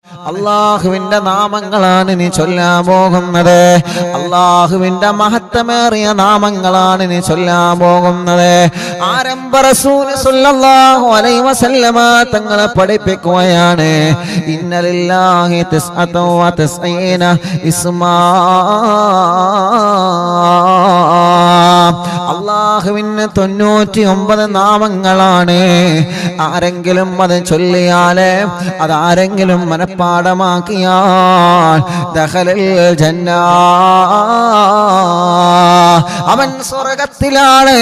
അല്ലാഹുവിന്റെ നാമങ്ങളാണ് നീ ചൊല്ലാൻ പോകുന്നത്. അല്ലാഹുവിന്റെ മഹത്വമേറിയ നാമങ്ങളാണ് നീ ചൊല്ലാൻ പോകുന്നത്. ആരംഭ റസൂൽ സ്വല്ലല്ലാഹു അലൈഹി വസല്ലമ തങ്ങളെ പഠിപ്പിക്കുകയാണ്, ഇന്നലില്ലാഹി തിസ്അത വ തിസ്ഈന ഇസ്മാ. അല്ലാഹുവിന് 99 നാമങ്ങളാണ്. ആരെങ്കിലും അത് ചൊല്ലിയാല്, അതാരെങ്കിലും മനഃപ്പാടമാക്കിയാൽ ദഖലൽ ജന്ന, അവൻ സ്വർഗത്തിലാണ്,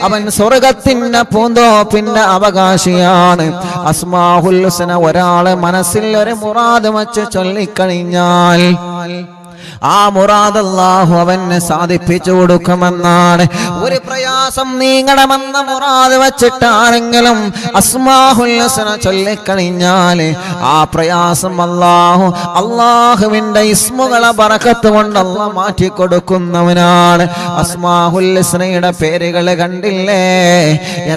അവൻ സ്വർഗത്തിന്റെ പൂന്തോപ്പിന്റെ അവകാശിയാണ്. അസ്മാഉൽ ഹുസ്ന ഒരാളെ മനസ്സിൽ ഒരു മുറാദ് വച്ച് ചൊല്ലിക്കഴിഞ്ഞാൽ ആ മുറാദ് അല്ലാഹു അവന് സാധിപ്പിച്ചു കൊടുക്കുമെന്നാണ്. ഒരു പ്രയാസം നീങ്ങണമെന്ന മുറാദ് വെച്ചിട്ട് ആരെങ്കിലും അസ്മാഉൽ ഹുസ്ന ചൊല്ലിക്കഴിഞ്ഞാൽ ആ പ്രയാസം അല്ലാഹുവിന്റെ ഇസ്മുകളെ ബറക്കത്ത് കൊണ്ട് അല്ലാഹു മാറ്റി കൊടുക്കുന്നവനാണ്. അസ്മാഉൽ ഹുസ്നയുടെ പേരുകൾ കണ്ടില്ലേ,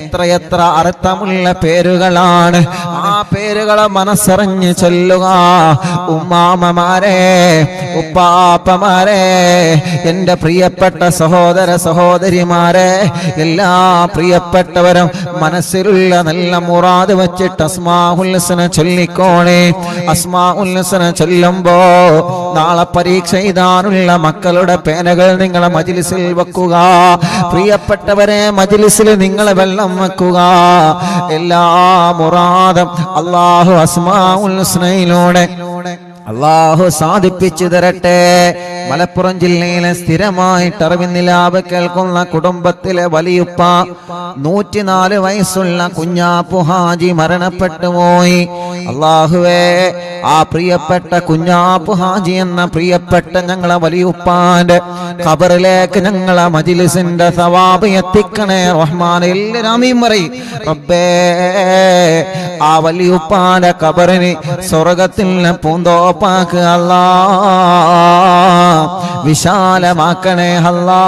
എത്ര അർത്ഥമുള്ള പേരുകളാണ്. ആ പേരുകളെ മനസ്സറിഞ്ഞ് ചൊല്ലുക. ഉമ്മാമമാരെ, ഉപ്പാപ്പമാരെ, എൻ്റെ പ്രിയപ്പെട്ട സഹോദര സഹോദരിമാരെ, എല്ലാ പ്രിയപ്പെട്ടവരും മനസ്സിലുള്ള നല്ല മുറാദ് വെച്ചിട്ട് അസ്മാഉൽ ഹുസ്ന ചൊല്ലിക്കോണേ. അസ്മാഉൽ ഹുസ്ന ചൊല്ലുമ്പോ നാളെ പരീക്ഷ എഴുതാനുള്ള മക്കളുടെ പേനകൾ നിങ്ങളെ മജ്ലിസിൽ വെക്കുക. പ്രിയപ്പെട്ടവരെ, മജ്ലിസിൽ നിങ്ങൾ വെള്ളം വെക്കുക. എല്ലാ മുറാദും അല്ലാഹു അസ്മാഉൽ ഹുസ്നയിലൂടെ അല്ലാഹു സാധിപ്പിച്ചു തരട്ടെ. മലപ്പുറം ജില്ലയിലെ സ്ഥിരമായിട്ട് അറിവിന്നിലാവ് കേൾക്കുന്ന കുടുംബത്തിലെ വലിയുപ്പ 104 വയസ്സുള്ള കുഞ്ഞാപ്പു ഹാജി മരണപ്പെട്ടു പോയി. അല്ലാഹുവേ, ആ പ്രിയപ്പെട്ട കുഞ്ഞാപ്പു ഹാജി എന്ന പ്രിയപ്പെട്ട ഞങ്ങളെ വലിയുപ്പാന്റെ ഖബറിലേക്ക് ഞങ്ങളെ മജ്ലിസിന്റെ സവാബ് എത്തിക്കണേ റഹ്മാൻ. എല്ലാവരും പറയും, റബ്ബേ, ആ വലിയുപ്പാന്റെ ഖബറിന് സ്വർഗത്തിലെ പൂന്തോപ്പാക്ക് അല്ലാ, വിശാലമാക്കണേ അല്ലാ.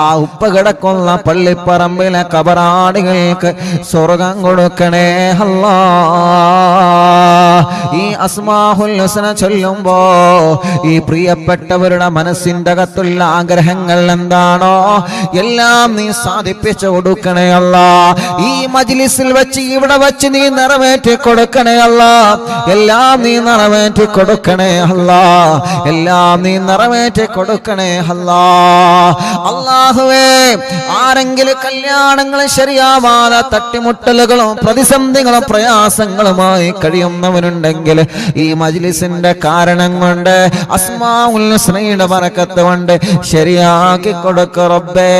ആ ഉപ്പ കിടക്കുന്ന പള്ളിപ്പറമ്പിലെ കബറാടികൾക്ക് സ്വർഗം കൊടുക്കണേ അല്ലാ. ഈ അസ്മാഉൽ ഹുസ്ന ചൊല്ലുമ്പോ ഈ പ്രിയപ്പെട്ടവരുടെ മനസ്സിന്റെ അകത്തുള്ള ആഗ്രഹങ്ങൾ എന്താണോ എല്ലാം നീ സാധിപ്പിച്ചു കൊടുക്കണേ അല്ലാ. ഈ മജ്ലിസിൽ വെച്ച് ഇവിടെ വെച്ച് നീ നിറവേറ്റി കൊടുക്കണേ അല്ലാ. എല്ലാം നീ നിറവേറ്റി കൊടുക്കണേ അല്ലാ. എല്ലാം നീ നിറവേറ്റി കൊടുക്കണേ അല്ലാ. അല്ലാഹുവേ, ആരെങ്കിലും കല്യാണങ്ങൾ ശരിയാവാതെ തട്ടിമുട്ടലുകളും പ്രതിസന്ധികളും പ്രയാസങ്ങളുമായി കഴിയുന്നവനുണ്ടെങ്കിൽ ഈ മജ്ലിസിന്റെ കാരണം കൊണ്ട് അസ്മാഉൽ ഹുസ്നയുടെ ബറക്കത്ത് കൊണ്ട് ശരിയാക്കി കൊടുക്ക റബ്ബേ.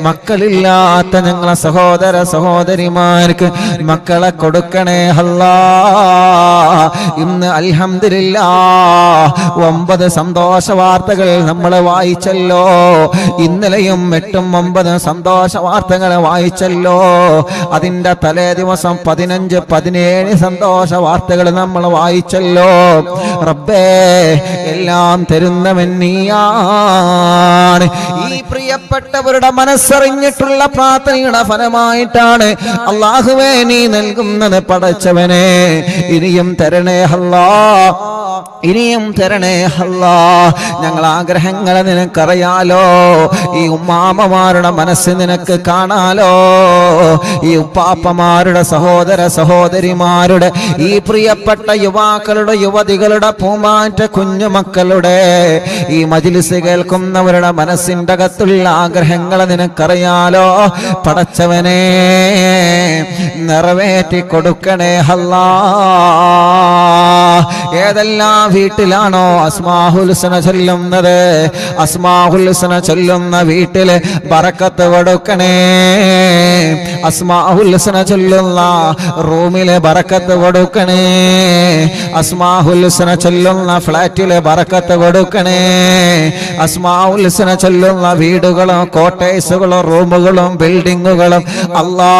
മക്കളില്ലാത്ത ഞങ്ങളെ സഹോദര സഹോദരിമാർക്ക് മക്കളെ കൊടുക്കണേ അല്ലാ. ഇന്ന് അൽഹംദുലില്ലാഹ് 9 സന്തോഷ വാർത്തകൾ നമ്മൾ വായിച്ചല്ലോ. ഇന്നലെയും 8ഉം 9 സന്തോഷ വാർത്തകൾ വായിച്ചല്ലോ. അതിന്റെ തലേ ദിവസം 15, 17 സന്തോഷ വാർത്തകൾ നമ്മൾ വായിച്ചല്ലോ. റബ്ബേ, എല്ലാം തരുന്നവൻ നീയാണ്. ഈ പ്രിയപ്പെട്ടവരുടെ മനസ്സറിഞ്ഞിട്ടുള്ള പ്രാർത്ഥനയുടെ ഫലമായിട്ടാണ് അല്ലാഹുവേ നീ നൽകുന്നത്. പടച്ചവനെ, ഇനിയും തരണേ അല്ലാ, ഇനിയും തരണേ അല്ലാ. ഞങ്ങൾ ആഗ്രഹങ്ങളെ നിനക്കറിയാലോ. ഈ ഉമ്മാമ്മമാരുടെ മനസ്സ് നിനക്ക് കാണാലോ. ഈ ഉപ്പാപ്പമാരുടെ സഹോദര സഹോദരിമാരുടെ, ഈ പ്രിയപ്പെട്ട യുവാക്കളുടെ യുവതികളുടെ പൂമാറ്റ കുഞ്ഞുമക്കളുടെ, ഈ മജ്ലിസ് കേൾക്കുന്നവരുടെ മനസ്സിന്റെ അകത്തുള്ള ആഗ്രഹങ്ങളെ നിനക്കറിയാലോ. പടച്ചവനെ, നിറവേറ്റി കൊടുക്കണേ അല്ലാ. ഏതെല്ലാം വീട്ടിലാണോ അസ്മാഉൽ ഹുസ്ന ചൊല്ലുന്നത്, അസ്മാഉൽ ഹുസ്ന ചൊല്ലുന്ന വീട്ടില് ബറക്കത്ത് കൊടുക്കണേ. അസ്മാഉൽ ഹുസ്ന ചൊല്ലുന്ന റൂമിലെ ബറക്കത്ത് കൊടുക്കണേ. അസ്മാഉൽ ഹുസ്ന ചൊല്ലുന്ന ഫ്ലാറ്റിലെ ബറക്കത്ത് കൊടുക്കണേ. അസ്മാഉൽ ഹുസ്ന ചൊല്ലുന്ന വീടുകളും കോട്ടേഴ്സുകളും റൂമുകളും ബിൽഡിങ്ങുകളും അല്ലാ,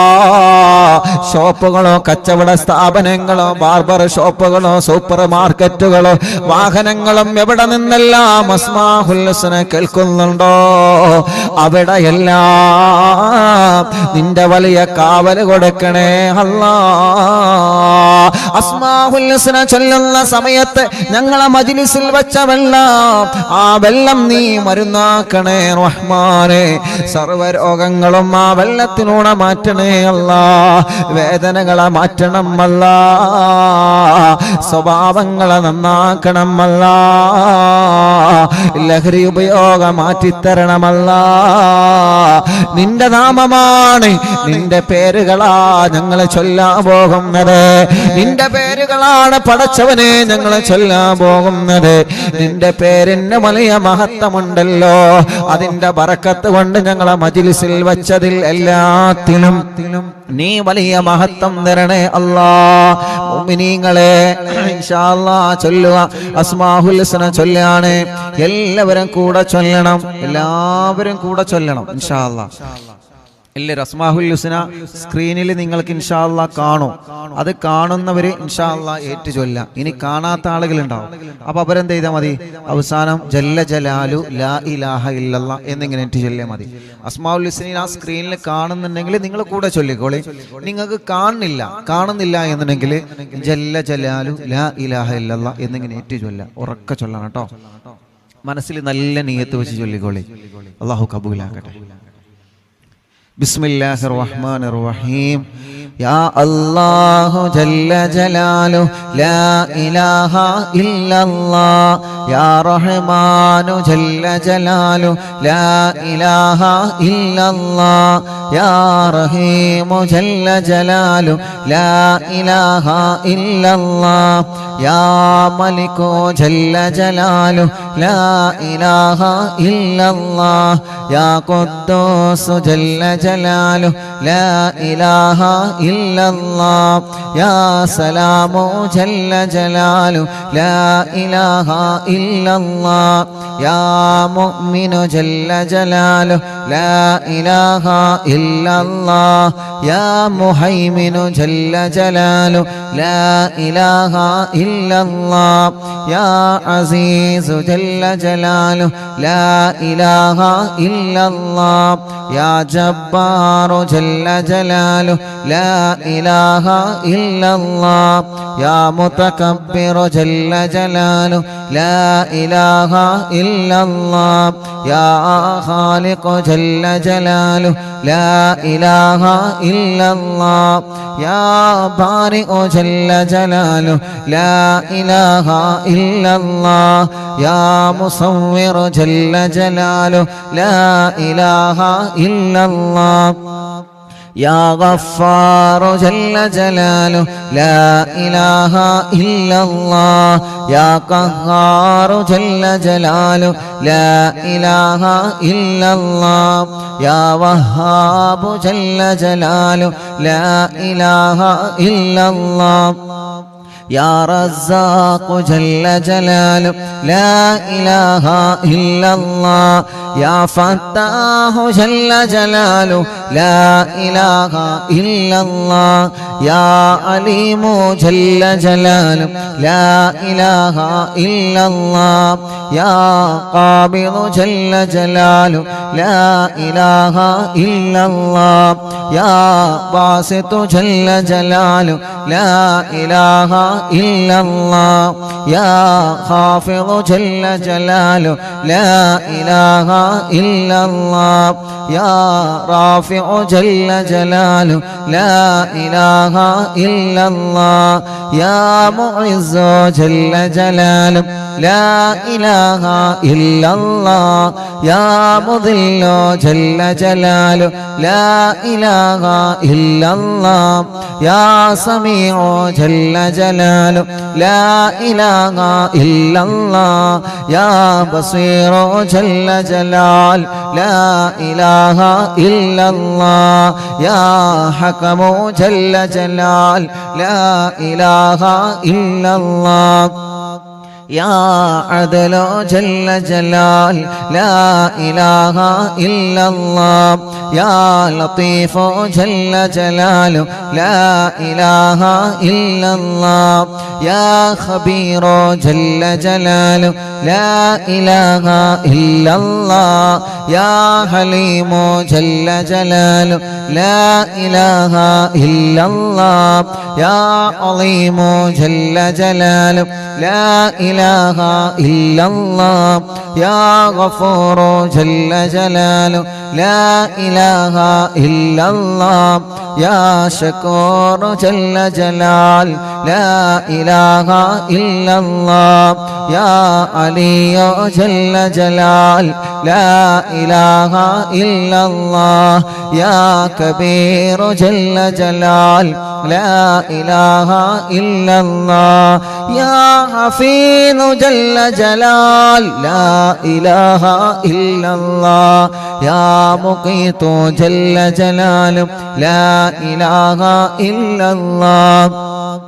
ഷോപ്പുകളോ കച്ചവട സ്ഥാപനങ്ങളോ ബാർബർ ഷോപ്പുകളോ സൂപ്പർ സൂപ്പർ മാർക്കറ്റുകളും വാഹനങ്ങളും എവിടെ നിന്നെല്ലാം അസ്മാഉൽ ഹുസ്ന കേൾക്കുന്നുണ്ടോ അവിടെയെല്ലാം നിന്റെ വലിയ കാവല് കൊടുക്കണേ അല്ലാ. അസ്മാഉൽ ഹുസ്ന ചൊല്ലുന്ന സമയത്ത് ഞങ്ങളെ മജ്ലിസിൽ വെച്ച വെള്ളം, ആ വെള്ളം നീ മരുന്നാക്കണേ റഹ്മാനെ. സർവ്വരോഗങ്ങളും ആ വെള്ളത്തിലൂടെ മാറ്റണേ അല്ലാ. വേദനകളെ മാറ്റണം അല്ലാ, സ്വഭാവങ്ങളെ നന്നാക്കണം അല്ലാ, ലഹരി ഉപയോഗം മാറ്റിത്തരണമല്ലാ. നിന്റെ നാമമാണ്, നിന്റെ പേരുകളാ ഞങ്ങളെ ചൊല്ലാൻ പോകുന്നത്, നിന്റെ പേരുകളാണ് പടച്ചവനെ ഞങ്ങളെ ചൊല്ലാൻ പോകുന്നത്. നിന്റെ പേരിന് വലിയ മഹത്വമുണ്ടല്ലോ, അതിന്റെ ബറക്കത്ത് കൊണ്ട് ഞങ്ങളെ മജ്ലിസിൽ വച്ചതിൽ എല്ലാത്തിലും നീ വലിയ മഹത്വം തരണേ അല്ലാ. മുഅ്മിനീങ്ങളെ ഇൻഷാ അല്ലാഹ് ചൊല്ലുക, അസ്മാഉൽ ഹുസ്ന ചൊല്ലാണ്. എല്ലാവരും കൂടെ ചൊല്ലണം, എല്ലാവരും കൂടെ ചൊല്ലണം ഇൻഷാ അല്ലാഹ്. എല്ലാവരും അസ്മാഉൽ ഹുസ്ന സ്ക്രീനിൽ നിങ്ങൾക്ക് ഇൻഷാ അല്ലാഹ് കാണും. അത് കാണുന്നവര് ഇൻഷാ അല്ലാഹ് ഏറ്റു ചൊല്ലാം. ഇനി കാണാത്ത ആളുകളുണ്ടാവും, അപ്പൊ അവരെന്ത് ചെയ്താൽ മതി, അവസാനം ജല്ല ജലാലു ലാ ഇലാഹ ഇല്ലല്ലാഹ് എന്നിങ്ങനെ ഏറ്റു ചൊല്ലിയാൽ മതി. അസ്മാഉൽ ഹുസ്ന ആ സ്ക്രീനിൽ കാണുന്നുണ്ടെങ്കിൽ നിങ്ങൾ കൂടെ ചൊല്ലിക്കോളെ. നിങ്ങൾക്ക് കാണുന്നില്ല എന്നുണ്ടെങ്കിൽ ജല്ല ജലാലു ലാ ഇലാഹ ഇല്ലല്ലാഹ് എന്നിങ്ങനെ ഏറ്റു ചൊല്ലാം. ഉറക്കെ ചൊല്ലണം കേട്ടോ, മനസ്സിൽ നല്ല നിയ്യത്ത് വെച്ച് ചൊല്ലിക്കോളെ. അല്ലാഹു കബൂലാക്കട്ടെ. ബിസ്മില്ലാഹിർ റഹ്മാനിർ റഹീം. യാ അല്ലാഹു ജല്ല ജലാലു ലാ ഇലാഹ ഇല്ലല്ലാഹ്. യാ റഹ്മാനു ജല്ല ജലാലു ലാ ഇലാഹ ഇല്ലല്ലാഹ്. യാ റഹീമു ജല്ല ജലാലു ലാ ഇലാഹ ഇല്ലല്ലാഹ്. യാ മലികു ജല്ല ജലാലു ലാ ഇലാഹ ഇല്ലല്ലാഹ്. യാ ഖുദ്ദൂസ് ജല്ല ജലാലു ലാ ഇലാഹ ഇല്ലല്ലാഹ്. യാ സലാമു ജല്ല ജലാലു ലാ ഇലാഹ ഇല്ലല്ലാഹ്. യാ മുഅ്മിനു ജല്ല ജലാലു ലാ ഇലാഹ ഇല്ലല്ലാഹ്. യാ മുഹൈമിനു ജല്ല ജലാലു ലാ ഇലാഹ ഇല്ലല്ലാഹ്. യാ അസീസു ജല്ല ജലാലു ലാ ഇലാഹ ഇല്ലല്ലാഹ്. യാ ജബ്ബാറു ജല്ല ജലാലു ലാ ഇലാഹ ഇല്ലല്ലാഹ്. യാ മുതകബ്ബിറു ജല്ല ജലാലു ലാ ഇലാഹ ഇല്ലല്ലാഹ്. യാ ഖാലിഖു ജല്ല ജലാലു ലാ ഇലാഹ ഇല്ലല്ലാഹ്. യാ ബാരിഉ ജല്ല ജലാലു ലാ ഇലാഹ ഇല്ലല്ലാഹ്. യാ മുസവ്വിറു ജല്ല ജലാലു ലാ ഇലാഹ ഇല്ലല്ലാഹ്. യാ ഗഫാറു ജല്ല ജലാലു ലാ ഇലാഹ ഇല്ലല്ലാഹ്. യാ ഖഹാറു ജല്ല ജലാലു ലാ ഇലാഹ ഇല്ലല്ലാഹ്. യാ വഹാബു ജല്ല ജലാലു ലാ ഇലാഹ ഇല്ലല്ലാഹ്. യാ റസാഖു ജല്ല ജലാലു ലാ ഇലാഹ ഇല്ലല്ലാഹ്. യാ ഫത്താഹു ജല്ല ജലാലു ലാ ഇലാഹ ഇല്ലല്ലാഹ്. യാ അലീമു ജല്ല ജലാലു ലാ ഇലാഹ ഇല്ലല്ലാഹ്. യാ ഖാബിദു ജല്ല ജലാലു ലാ ഇലാഹ ഇല്ലല്ലാഹ്. യാ ബാസിതു ജല്ല ജലാലു ലാ ഇലാഹ ഇല്ലല്ലാഹ്. യാ ഖാഫിദു ജല്ല ജലാലു ലാ ഇലാഹ ഇല്ലല്ലാഹ്. യാ റാഫിഉ ജല്ല ജലാലു ലാ ഇലാഹ ഇല്ലല്ലാഹ്. യാ മുഇസ്സു ജല്ല ജലാലു ലാ ഇലാഹ ഇല്ലല്ലാഹ്. യാ മുദില്ലു ജല്ല ജലാലു ലാ ഇലാഹ ഇല്ലല്ലാഹ്. യാ സമീഉ ജല്ല ജലാലു ലാ ഇലാഹ ഇല്ലല്ലാഹ്. യാ ബസീറു ജല്ല ജലാൽ ലാ ഇലാഹ ഇല്ലല്ലാഹ്. യാ ഹകമു ജല്ല ജലാൽ ലാ ഇലാഹ ഇല്ലല്ലാഹ്. يا عدل جل جلال لا إله إلا الله يا لطيف جل جلاله لا إله إلا الله يا خبير جل جلاله لا إله إلا الله يا حليم جل جلاله لا إله إلا الله يا عظيم جل جلاله لا إله إلا الله يا غفور جل جلاله لا إله إلا الله يا شكور جل جلال لا إله إلا الله يا علي جل جلال لا إله إلا الله يا كبير جل جلال لا إله إلا الله يا حفيظ جل جلال لا إله إلا الله يا مقيت جل جلاله لا إله إلا الله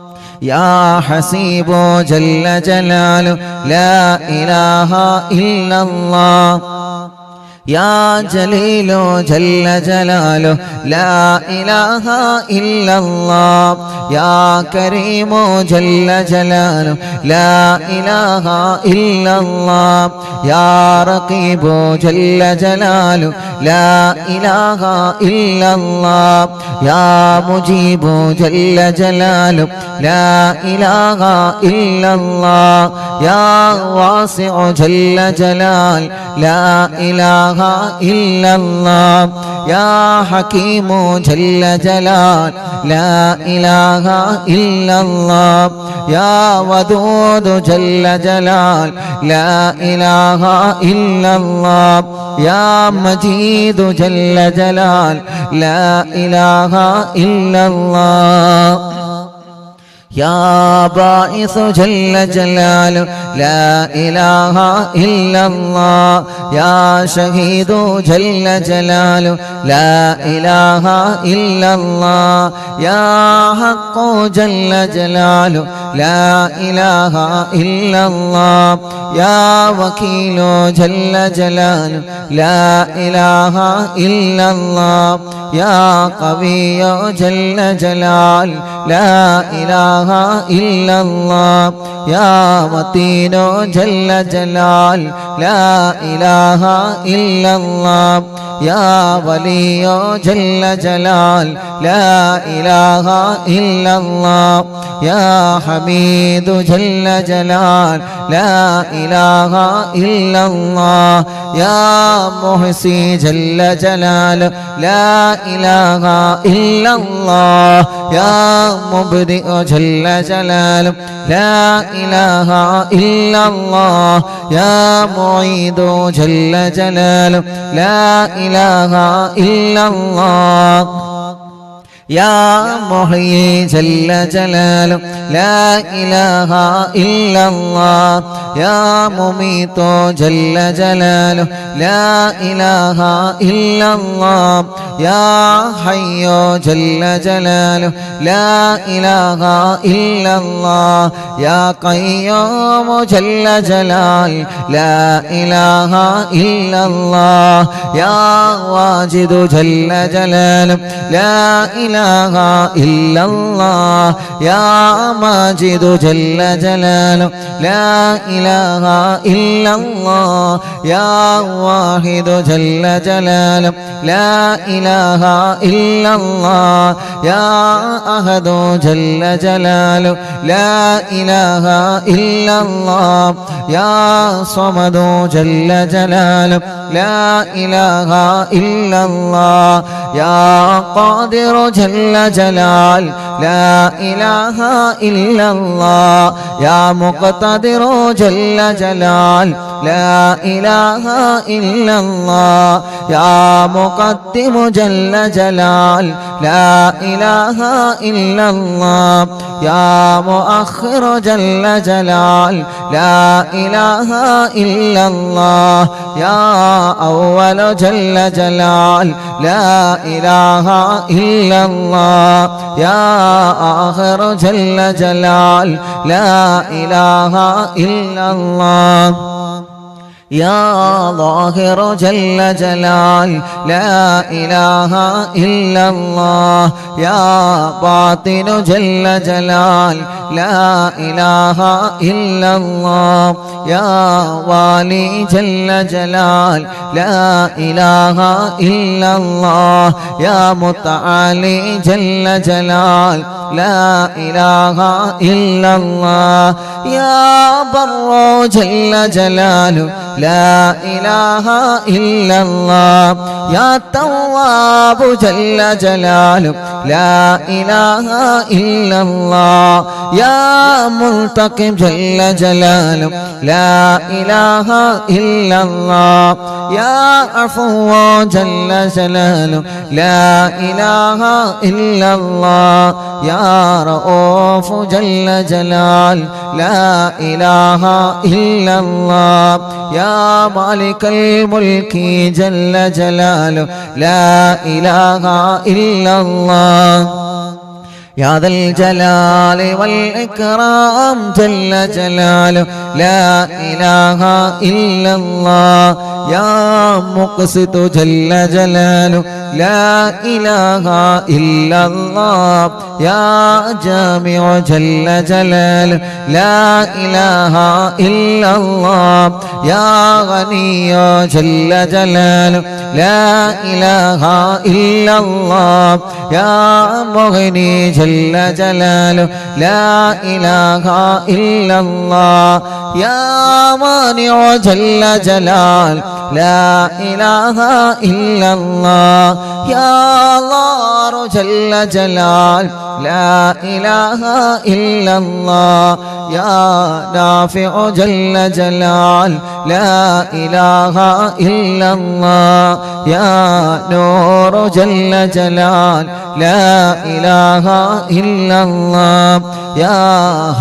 يا حسيب جل جلاله لا إله إلا الله يا جليل جل جلاله لا إله إلا الله يا كريم جل جلاله لا إله إلا الله يا رقيب جل جلاله لا إله إلا الله يا مجيب جل جلاله لا إله إلا الله يا واسع جل جلال لا إله إلا الله يا حكيم جل جلال لا إله إلا الله يا ودود جل جلال لا إله إلا الله يا مجيد جل جلال لا إله إلا الله يا باعث جل جلاله لا إله إلا الله يا شهيد جل جلاله لا إله إلا الله يا حق جل جلاله لا إله إلا الله يا وكيل جل جلاله لا إله إلا الله يا قوي جل جلال لا إله إلا الله يا متين جل جلال لا إله إلا الله يا ولي جل جلال لا إله إلا الله يا حميد جل جلال لا إله إلا الله يا محصي جل جلال لا إله إلا الله يا مبدئ جل جلال لا إله إلا الله يا معيد جل جلال لا إله إلا الله يا محيي جل جلاله لا إله إلا الله يا مميت جل جلاله لا إله إلا الله يا حي جل جلاله لا إله إلا الله يا قيوم جل جلال لا إله إلا الله يا واجد جل جلاله لا إله إلا الله يا ماجد جل جلاله لا إله إلا الله يا واحد جل جلاله لا إله إلا الله يا أحد جل جلاله لا إله إلا الله يا صمد جل جلاله لا إله إلا الله يا قادر جل جلال لا إله إلا الله يا مقتدر جل جلال لا إله إلا الله يا مقدم جل جلال لا إله إلا الله يا مؤخر جل جلال لا إله إلا الله يا أول جل جلال لا إله إلا الله يا آخر جل جلال لا إله إلا الله يا ظاهر جل جلال لا إله إلا الله يا باطن جل جلال لا إله إلا الله يا والي جل جلال لا إله إلا الله يا متعالي جل جلال لا إله إلا الله يا بر جل جلاله لا إله إلا الله يا تواب جل جلاله لا إله إلا الله يا منتقم جل جلاله لا إله إلا الله يا عفو جل جلاله لا إله إلا الله يا رؤوف جل جلال لا إله إلا الله يا مالك الملك جل جلاله لا إله إلا الله يا ذا الجلال والإكرام جل جلاله لا إله إلا الله يا مقسط جل جلاله لا إله إلا الله يا جامع جل جلاله لا إله إلا الله يا غني جل جلاله لا إله إلا الله يا مغني جل جلاله لا إله إلا الله يا مانع جل جلال لا إله إلا الله يا الله جل جلال لا إله إلا الله يا نافع جل جلال لا إله إلا الله يا نور جل جلال لا إله إلا الله يا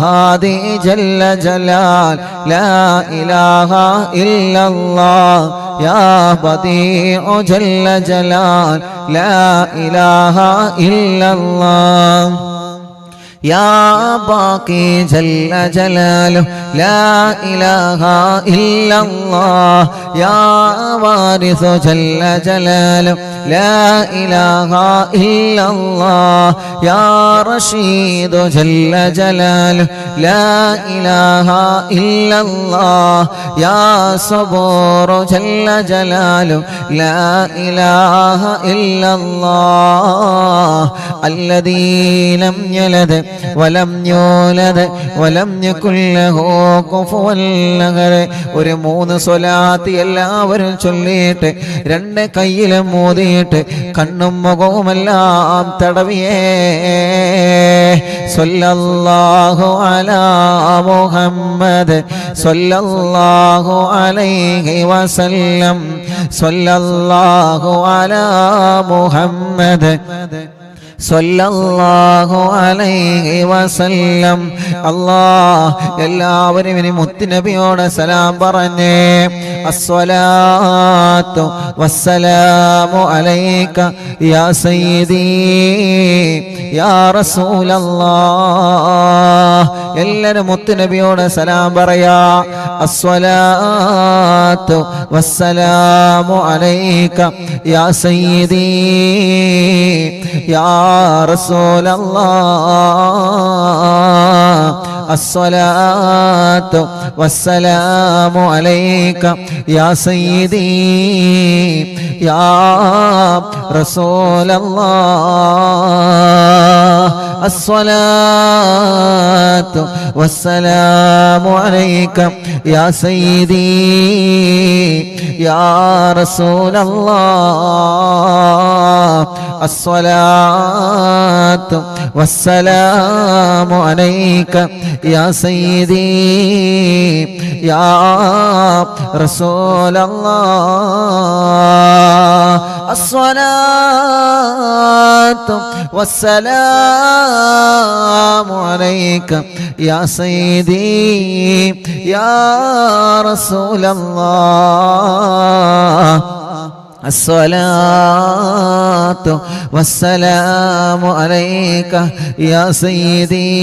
هادي جل جلال لا إله إلا الله يا بديع جل جلال لا إله إلا الله يا باقي جل جلاله لا إله إلا الله يا وارث جل جلاله لا إله إلا الله يا رشيد جل جلاله لا إله إلا الله يا صبور جل جلاله لا إله إلا الله الذي لم يلد ولم يولد ولم يكن له كفوا أحد ഒരു 3 സ്വലാത്ത് എല്ലാവരും ചൊല്ലിയിട്ട് 2 കൈയിലും മോദിയിട്ട് കണ്ണും മുഖവുമെല്ലാം തടവിയേ സല്ലല്ലാഹു അലാ മുഹമ്മദ് സല്ലല്ലാഹു അലൈഹി വസല്ലം സല്ലല്ലാഹു അലാ മുഹമ്മദ് സല്ലല്ലാഹു അലൈഹി വസല്ലം. അല്ലാഹ് എല്ലാവരും ഇനി മുത്തുനബിയോട് സലാം പറഞ്ഞേ. അസ്സലാത്തു വസ്സലാമു അലൈക യാ സയ്യിദി യാ റസൂലല്ലാഹ്. എല്ലാവരും മുത്തുനബിയോട് സലാം പറയാ. അസ്സലാത്തു വസ്സലാമു അലൈക യാ സയ്യിദി യാ റസൂലല്ലാഹ്. الصلاة والسلام عليك يا سيدي يا رسول الله. الصلاة والسلام عليك يا سيدي يا رسول الله. അസ്സലാത്തു വസ്സലാമു അലൈക യാ സയ്യിദി യാ റസൂലല്ലാഹ് അസ്സലാത്തു വസ്സലാമു അലൈക യാ സയ്യിദി യാ റസൂലല്ലാഹ് الصلاة والسلام عليك يا سيدي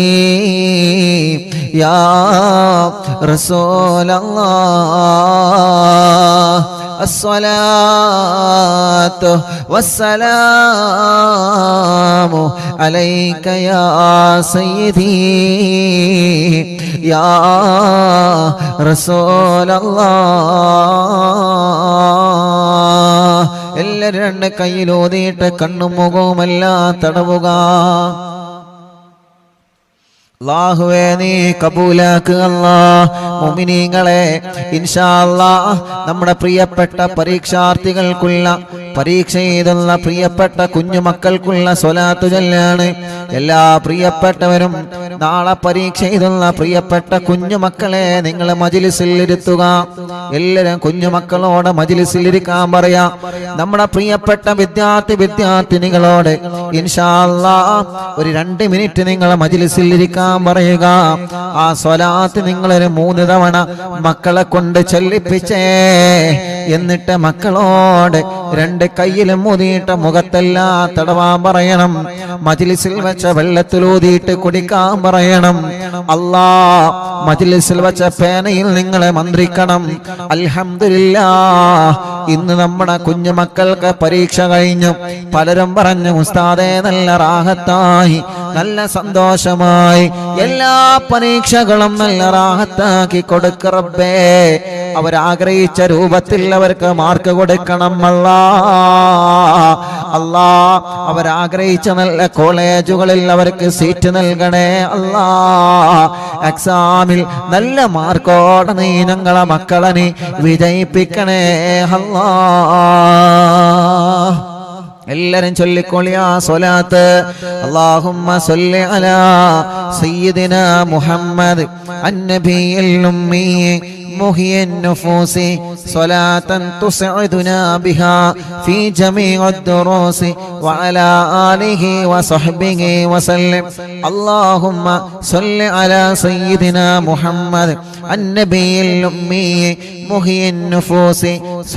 يا رسول الله الصلاة والسلام عليك يا سيدي يا رسول الله എല്ലാവരും രണ്ട് കയ്യിലോതിയിട്ട് കണ്ണും മുഖവുമെല്ലാം തടവുക. അല്ലാഹുവേ നീ കബൂലാക്കുക അല്ലാഹ്. മുഅ്മിനീങ്ങളെ ഇൻഷാ അല്ലാഹ് നമ്മുടെ പ്രിയപ്പെട്ട പരീക്ഷാർത്ഥികൾക്കുള്ള പരീക്ഷ എഴുതുന്ന പ്രിയപ്പെട്ട കുഞ്ഞുമക്കൾക്കുള്ള സ്വലാത്ത് ചൊല്ലാണ്. എല്ലാ പ്രിയപ്പെട്ടവരും നാളെ പരീക്ഷ എഴുതുന്ന പ്രിയപ്പെട്ട കുഞ്ഞുമക്കളെ നിങ്ങൾ മജ്ലിസിൽ ഇരുത്തുക. എല്ലാവരും കുഞ്ഞുമക്കളോട് മജ്ലിസിൽ ഇരിക്കാൻ പറയാ. നമ്മുടെ പ്രിയപ്പെട്ട വിദ്യാർത്ഥിനികളോട് ഇൻഷാ അല്ലാഹ് ഒരു 2 മിനിറ്റ് നിങ്ങൾ മജ്ലിസിൽ ഇരിക്കാൻ പറയുക. ആ സ്വലാത്ത് നിങ്ങളൊരു 3 തവണ മക്കളെ കൊണ്ട് ചൊല്ലിപ്പിച്ചേ. എന്നിട്ട് മക്കളോട് 2 കൈയിലും ഊതിയിട്ട് മുഖത്തെല്ലാം തടവാൻ പറയണം. മജ്ലിസിൽ വെച്ച വെള്ളത്തിലൂതിയിട്ട് കുടിക്കാൻ പറയണം. അല്ലാഹ് മജ്ലിസിൽ വെച്ച പേനയിൽ നിങ്ങളെ മന്ത്രിക്കണം. അൽഹംദുലില്ലാഹ് ഇന്ന് നമ്മുടെ കുഞ്ഞുമക്കൾക്ക് പരീക്ഷ കഴിഞ്ഞു. പലരും പറഞ്ഞു ഉസ്താദേ നല്ല റാഹത്തായി, നല്ല സന്തോഷമായി, എല്ലാ പരീക്ഷകളും നല്ല റാഹത്താക്കി കൊടുക്ക റബ്ബേ. അവരാഗ്രഹിച്ച രൂപത്തിൽ അവർക്ക് മാർക്ക് കൊടുക്കണം അല്ലാഹ്. അവരാഗ്രഹിച്ച നല്ല കോളേജുകളിൽ അവർക്ക് സീറ്റ് നൽകണേ അല്ലാഹ്. എക്സാമിൽ നല്ല മാർക്കോടെ നീ ഞങ്ങളെ മക്കളെ നീ വിജയിപ്പിക്കണേ അല്ലാഹ്. എല്ലാരും ചൊല്ലിക്കോളിയ സ്വലാത്ത്. അല്ലാഹുമ്മ സ്വല്ലി അലാ സയ്യിദിനാ മുഹമ്മദ് അന്നബിയിൽ ഉമ്മി محيي النفوس صلاة تسعدنا بها في جميع الدروس وعلى آله وصحبه وسلم. اللهم صل على سيدنا محمد النبي الأمي محيي النفوس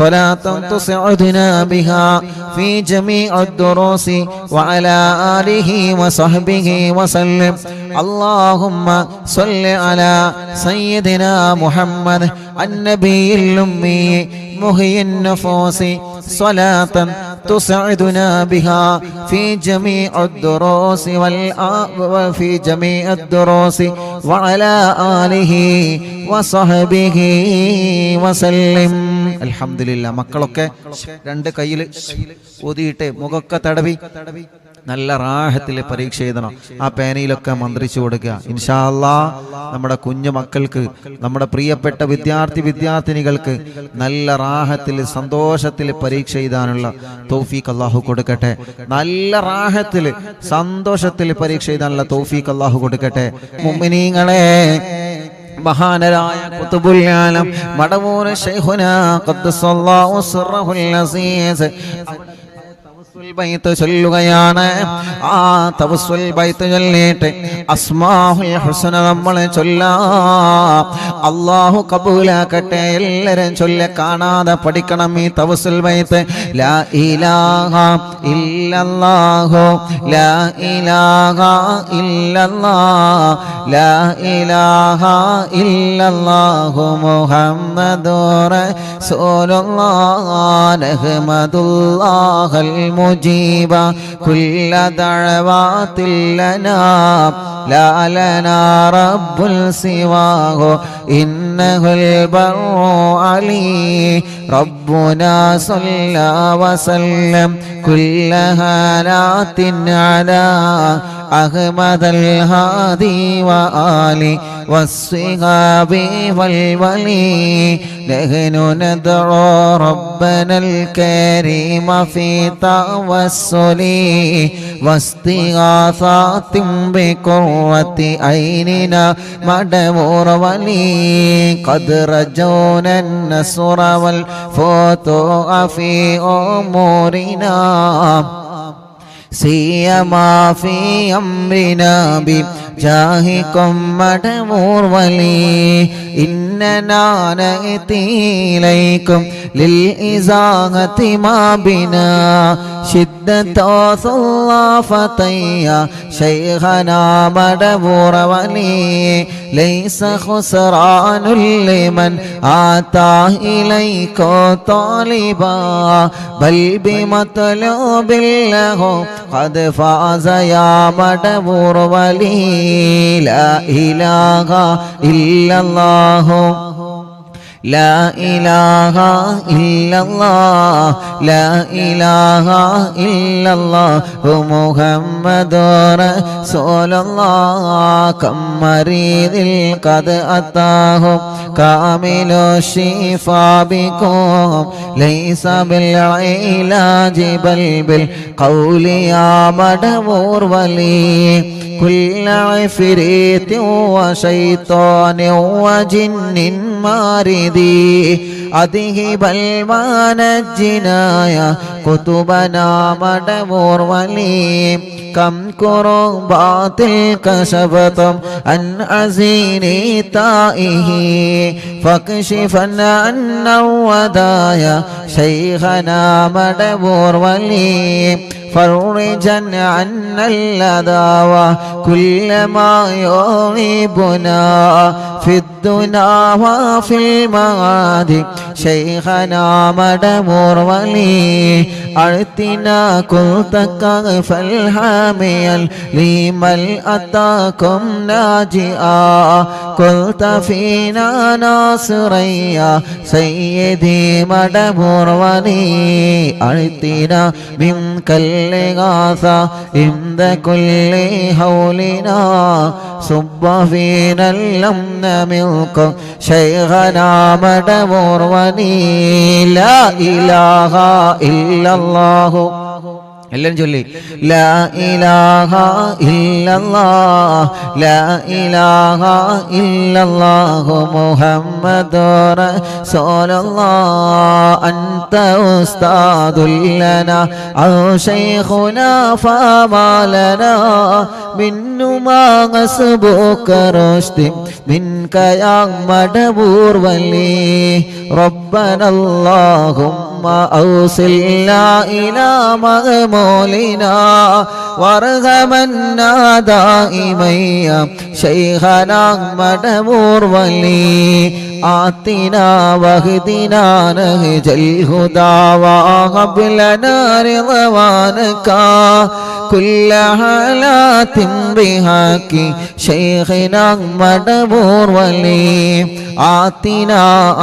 صلاة تسعدنا بها في جميع الدروس وعلى آله وصحبه وسلم. اللهم صل على سيدنا محمد النبي الأمي محيي النفوس صلاة تسعدنا بها في جميع الدروس وفي جميع الدروس وعلى آله وصحبه وسلم. അൽഹംദുലില്ലാ. മക്കളൊക്കെ 2 കയ്യിൽ ഊതിയിട്ട് മുഖമൊക്കെ തടവി നല്ല റാഹത്തിൽ പരീക്ഷ എഴുതണം. ആ പേനയിലൊക്കെ മന്ത്രിച്ചു കൊടുക്കുക. ഇൻഷാ അല്ലാഹ് നമ്മുടെ കുഞ്ഞു മക്കൾക്ക്, നമ്മുടെ പ്രിയപ്പെട്ട വിദ്യാർത്ഥിനികൾക്ക് നല്ല റാഹത്തിൽ സന്തോഷത്തിൽ പരീക്ഷ എഴുതാനുള്ള തൗഫീഖ് അല്ലാഹു കൊടുക്കട്ടെ. നല്ല റാഹത്തിൽ സന്തോഷത്തിൽ പരീക്ഷ എഴുതാനുള്ള തൗഫീഖ് അല്ലാഹു കൊടുക്കട്ടെ. മുഅ്മിനീങ്ങളെ, മഹാനരായ ഖുതുബുൽ ആലം മടവൂർ ശൈഖുനാ ഖദ്ദസല്ലാഹു സിർറഹുൽ അസീസ് ബൈത്ത് ചൊല്ലുകയാണ്. ആ തവസ്സുൽ ബൈത്ത് ചൊല്ലിയിട്ട് അസ്മാഉൽ ഹുസ്ന നമ്മൾ ചൊല്ലാം. അല്ലാഹു കബൂലാക്കട്ടെ. എല്ലാവരും ചൊല്ലി കാണാതെ പഠിക്കണം ഈ തവസ്സുൽ ബൈത്ത്. ലാ ഇലാഹ ഇല്ലല്ലാഹു ലാ ഇലാഹ ഇല്ലല്ലാഹ് ലാ ഇലാഹ ഇല്ലല്ലാഹു മുഹമ്മദുർ റസൂലുള്ളാഹ് നഹ്മദുല്ലാഹൽ മുജീബ കുല്ല ദഅവാതിൽ ലനാ ലാ ലനാ റബ്ബുൽ സിവാഹു ഇന്നഹുൽ ബർറു അലീ റബ്ബുനാ സല്ലല്ലാ വസല്ലം കുല്ല ഹാലാത്തിൻ അലാ അഹ്മദൽ ഹാദി വആലി والصحاب والولي نحن ندعو ربنا الكريم في توسل واستغاثات بقرة عيننا مدبور ولي قد رجونا النصر والفتوح في أمورنا سيما في أمرنا بجاهكم مدبور ولي إننا نأتي إليكم للإزاغة ما بنا شدة ثلاثة يا شيخنا مدبور ولي ليس خسران لمن آتى إليك طالبا بل بمطلوب له قد فاز يا مدبور ولي لا إله إلا الله لا إله إلا الله لا إله إلا الله محمد رسول الله كم مريض قد أتاه كامل الشفاء بكم ليس بالعلاج بل بالقول يا مدبور ولي كل عفريت وشيطان وجن ماردي أذهب المان الجنايا كتبنا مدبور ولي كم كربات كشفتم عن أزيني تائه فاكشفا عن الودايا شيخنا مدبور ولي فرجا عنا الأذى وكل ما يغيبنا في الدنيا وفي المعاد شيخنا مدبور ولي أرتنا كلتك فالحامي لمن أتاكم ناجئا قلت فينا ناصريا سيدي مدبور ولي أرتنا منك الإغاثة عند كل هولنا صب فينا الأمن منك شيخنا مدبور ولي لا إله إلا الله എല്ലാവരും ചൊല്ലി ലാ ഇലാഹ ഇല്ലല്ലാഹ് ലാ ഇലാഹ ഇല്ലല്ലാഹു മുഹമ്മദുർ റസൂലുള്ളാഹ് അൻത ഉസ്താദുൽ ലനാ ഔ ശൈഖുനാ ഫമാ ലനാ മിന്നുമാ ഗസ്ബുക റുശ്ദി മിൻക യാ മദബൂർ വലി റബ്ബനല്ലാഹുമ്മ أوصلنا إلى مغمولنا وارحمنا دائما يا شيخنا مدبور ولي آتنا واهدنا نهج الهدى وهب لنا رضوانك كل حالات بحق شيخنا مدبور ولي آتنا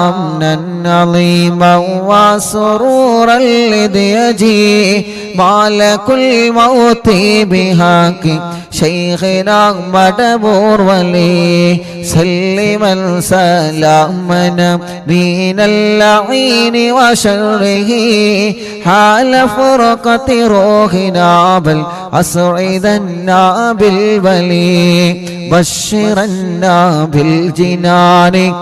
أمنا عظيما وسرورا لديجي مالك الموت بحق شيخنا مدبور ولي سلما سلامنا من اللعين وشره حال فرقة روحنا بل أسعدنا بالبلي بشرنا بالجنان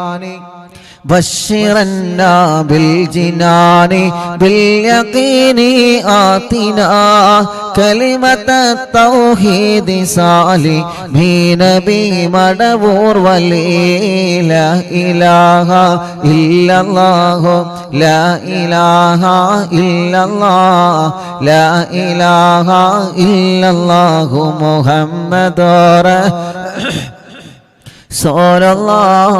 بشرنا بالجنان باليقين آتنا كلمة التوحيد صالحين بمدبور ولي لا إله إلا الله لا إله إلا الله لا إله إلا الله محمد صلى الله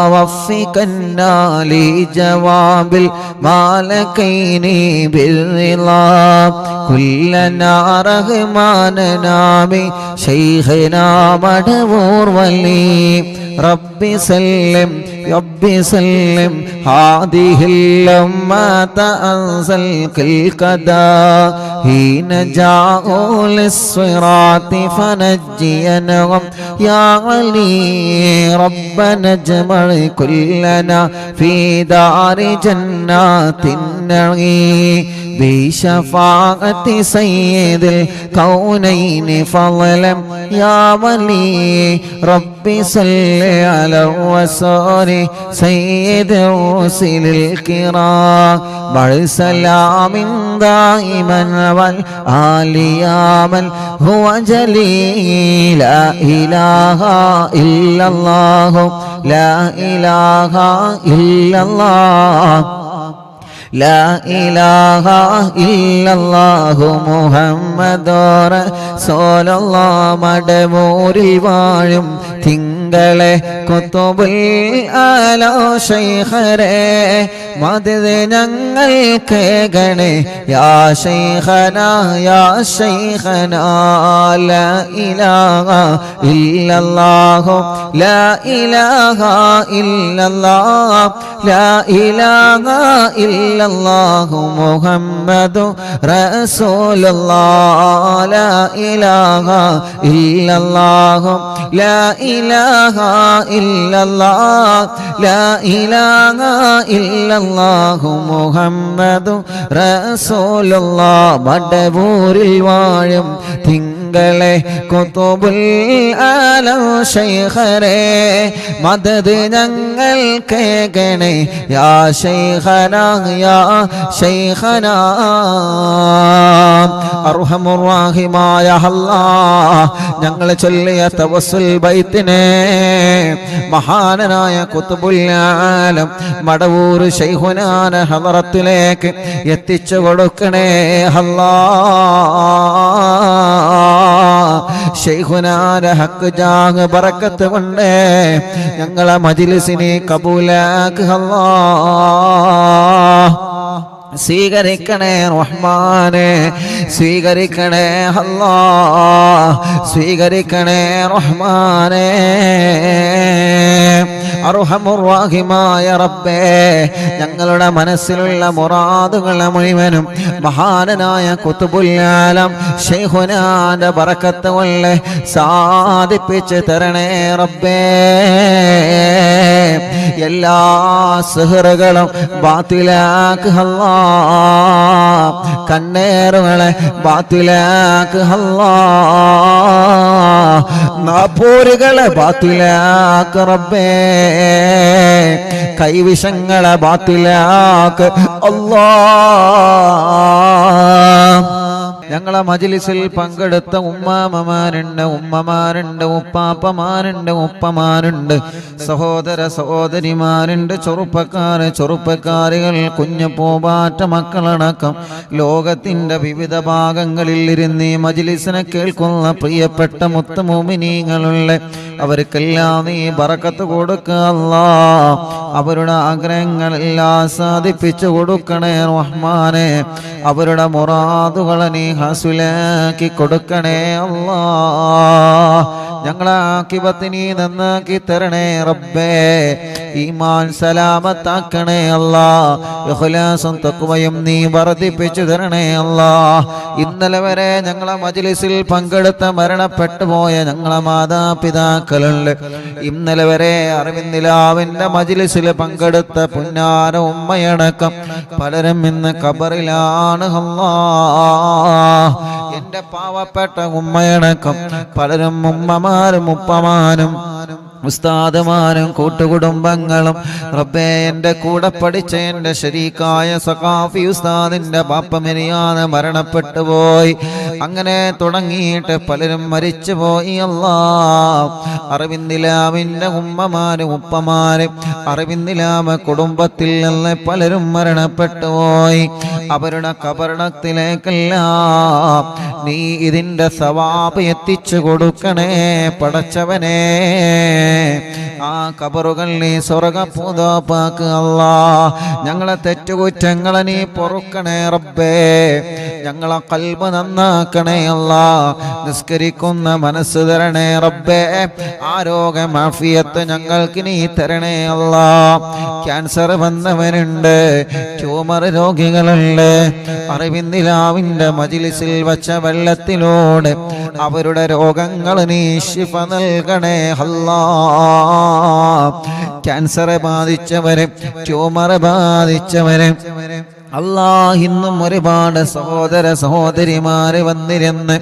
وفقنا لجواب المالكين بالرضا كلنا رحماننا بشيخنا مدبور ولي رب سلم ربي سلم هذه الأمة أنزل القدا حين جاءوا للصراط فنجينهم يا علي ربنا اجمع كلنا في دار جنات النعيم بشفاعة سيد الكونين فضلا يا ولي ربي صل على الرسول سيد الرسل الكرام مع سلام دائما والآل يا من هو جليل لا إله إلا الله لا إله إلا الله لا إله إلا الله محمد رسول الله മടമൂരിൽ വാഴും തിങ്കളെ കുത്തുബുൽ ആലോ ശൈഖരേ മദദ് ഞങ്ങൾ കേകണേ യാ ശൈഖന യാ ശൈഖന ലാ ഇലാഹ ഇല്ലല്ലാഹു ലാ ഇലാഹ ഇല്ലല്ലാഹ് ലാ ഇലാഹ ഇല്ലല്ലാഹു മുഹമ്മദു റസൂലുള്ളാഹ് ലാ ഇലാഹ ഇല്ലല്ലാഹു ലാ ഇലാഹ ഇല്ലല്ലാഹ് ലാ ഇലാഹ ഇല്ലല്ലാഹു മുഹമ്മദു റസൂലുള്ളാഹ് മടവൂരിൽ വാഴും തിങ്കളെ കുത്തുബുൽ ആലം ശൈഖരേ മദദ് ഞങ്ങൾ കേകണേ യാ ശൈഖന യാ ശൈഖന അർഹമുർ റഹീമായ അല്ലാഹ് ഞങ്ങൾ ചൊല്ലിയ തവസ്സുൽ ബൈത്തിനെ മഹാനായ ഖുത്ബുൽ ആലം മടവൂർ ശൈഖുനാന ഹളറത്തിലേക്ക് എത്തിച്ചു കൊടുക്കണേ അല്ലാഹ് ശൈഖുനാന ഹക്ക് ജാഹ് ബറക്കത്ത് കൊണ്ട് ഞങ്ങളെ മജ്ലിസിനെ കബൂലാക്ക് അല്ലാഹ് സ്വീകരിക്കണേ റഹ്മാനെ സ്വീകരിക്കണേ അല്ലാഹ് സ്വീകരിക്കണേ റഹ്മാനെ അർഹമുർ റഹീമായ റബ്ബേ ഞങ്ങളുടെ മനസ്സിലുള്ള മുറാദുകളെ മുഴുവനും മഹാനായ ഖുത്ബുൽ ആലം ശൈഖുനാന്റെ ബറക്കത്ത് കൊണ്ട് സാധിപ്പിച്ച് തരണേ റബ്ബേ എല്ലാ സിഹ്റുകളും ബാത്തിലാക്ക് അല്ലാഹ് കണ്ണേറുകളെ ബാത്തിലാക്ക് അല്ലാഹ് നാപ്പോരുകളെ ബാത്തിലാക്ക് റബ്ബേ കൈവിഷങ്ങളെ ബാത്തിലാക്ക് അല്ലാഹ് ഞങ്ങളെ മജ്ലിസിൽ പങ്കെടുത്ത ഉമ്മാമമാരുണ്ട് ഉമ്മമാരുണ്ട് ഉപ്പാപ്പമാരുണ്ട് ഉപ്പമാരുണ്ട് സഹോദര സഹോദരിമാരുണ്ട് ചെറുപ്പക്കാരികൾ കുഞ്ഞു പൂമ്പാറ്റ മക്കളടക്കം ലോകത്തിന്റെ വിവിധ ഭാഗങ്ങളിൽ ഇരുന്ന് ഈ മജ്ലിസിനെ കേൾക്കുന്ന പ്രിയപ്പെട്ട മുത്തുമോമിനീങ്ങളുള്ള അവർക്കെല്ലാം നീ ബറക്കത്ത് കൊടുക്കുക അല്ലാഹ് അവരുടെ ആഗ്രഹങ്ങളെല്ലാം സാധിപ്പിച്ചു കൊടുക്കണേ റഹ്മാനെ അവരുടെ മുറാദുകളെ നീ ഹസുലാക്കി കൊടുക്കണേ അല്ലാഹ് ഞങ്ങളെ ആഖിബത്ത് നീ നന്നാക്കി തരണേ റബ്ബേ ഈമാൻ സലാമത്താക്കണേ അല്ലാഹ് ഇഖ്ലാസും തഖ്വയും നീ വർദ്ധിപ്പിച്ചു തരണേ അല്ലാഹ് ഇന്നലെ വരെ ഞങ്ങളെ മജ്ലിസിൽ പങ്കെടുത്ത മരണപ്പെട്ടു പോയ ഞങ്ങളെ മാതാപിതാക്കളുണ്ട് ഇന്നലെ വരെ അറിവിന്ദിലാവിന്റെ മജ്ലിസിൽ പങ്കെടുത്ത പുന്നാര ഉമ്മയടക്കം പലരും ഇന്ന് ഖബറിലാണ് അല്ലാഹ് എന്റെ പാവപ്പെട്ട ഉമ്മയടക്കം പലരും ഉമ്മമാരും ഉപ്പമാരും ഉസ്താദുമാരും കൂട്ടുകുടുംബങ്ങളും റബ്ബേ എൻ്റെ കൂടെ പഠിച്ച എൻ്റെ ശരീക്കായ സഖാഫി ഉസ്താദിൻ്റെ ബാപ്പ മെരിയാതെ മരണപ്പെട്ടു പോയി അങ്ങനെ തുടങ്ങിയിട്ട് പലരും മരിച്ചു പോയി അല്ലാഹ് അറിവിന്ദിലാമിൻ്റെ ഉമ്മമാരും ഉപ്പമാരും അറിവിന്ദിലാമ കുടുംബത്തിൽ നിന്ന് പലരും മരണപ്പെട്ടു പോയി അവരുടെ ഖബറിടത്തിലേക്കെല്ലാം നീ ഇതിന്റെ സവാബ് എത്തിച്ചു കൊടുക്കണേ പടച്ചവനെ. ആ ഖബറുകൾ നീ സ്വർഗ്ഗപൂതമാക്ക് അല്ലാ. ഞങ്ങളെ തെറ്റുകുറ്റങ്ങളെ നീ പൊറുക്കണേ റബ്ബേ. ഞങ്ങളെ ഖൽബ് നന്നാക്കണേ അല്ലാ. നിസ്കരിക്കുന്ന മനസ്സ് തരണേ റബ്ബേ. ആരോഗ്യം ആഫിയത്ത് ഞങ്ങൾക്ക് നീ തരണേ അല്ലാ. ക്യാൻസർ വന്നവരുണ്ട്, ട്യൂമർ രോഗികളുണ്ട്. അറിവിന്ദിലാവിന്റെ മജ്ലിസിൽ വച്ച വെള്ളത്തിലൂടെ അവരുടെ രോഗങ്ങൾ നീ ശിഫ നൽകണേ അല്ലാ. ക്യാൻസർ ബാധിച്ചവരെ, ട്യൂമർ ബാധിച്ചവരെ അല്ലാ, ഇന്നും ഒരുപാട് സഹോദര സഹോദരിമാര് വന്നിരുന്ന്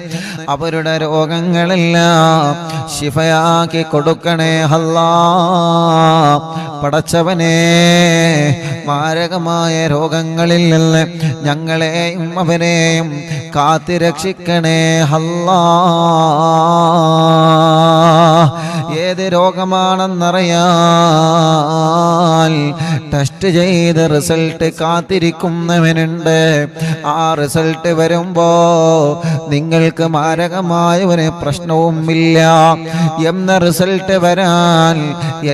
അവരുടെ രോഗങ്ങളെല്ലാം ശിഫയാക്കി കൊടുക്കണേ അല്ലാ. പടച്ചവനെ, മാരകമായ രോഗങ്ങളിൽ നിന്ന് ഞങ്ങളെയും അവരെയും കാത്തുരക്ഷിക്കണേ അല്ലാ. ഏത് രോഗമാണെന്നറിയാൻ ടെസ്റ്റ് ചെയ്ത് റിസൾട്ട് കാത്തിരിക്കുന്നവനുണ്ട്. ആ റിസൾട്ട് വരുമ്പോ നിങ്ങൾക്ക് മാരകമായ ഒരു പ്രശ്നവുമില്ല എന്ന റിസൾട്ട് വരാൻ